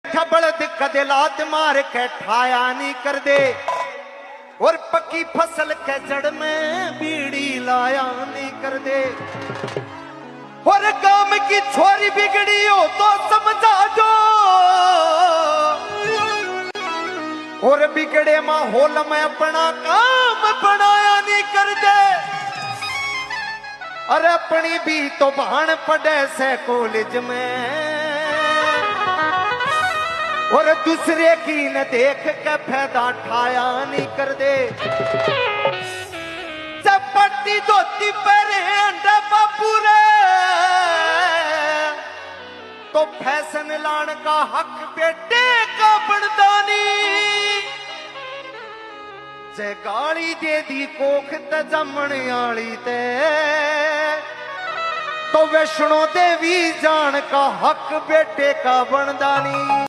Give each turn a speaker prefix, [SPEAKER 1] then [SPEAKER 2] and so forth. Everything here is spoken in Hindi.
[SPEAKER 1] बलद कदे लात मार के ठाया नहीं कर दे, और पक्की फसल के जड़ में बीड़ी लाया नहीं कर दे। और काम की छोरी बिगड़ी हो तो समझा जो, और बिगड़े माहौल में अपना काम बनाया नहीं कर दे। अरे अपनी भी तो भान पड़े से कॉलेज में, और दूसरे की न देख के फायदा ठाया नहीं कर दे। जब पट्टी धोती पहरे अंडा बापू रे, तो फैशन लान का हक बेटे का बनदानी। जे गाली दे दी कोख ते जमण आली ते, तो वैष्णो देवी जान का हक बेटे का बनदानी।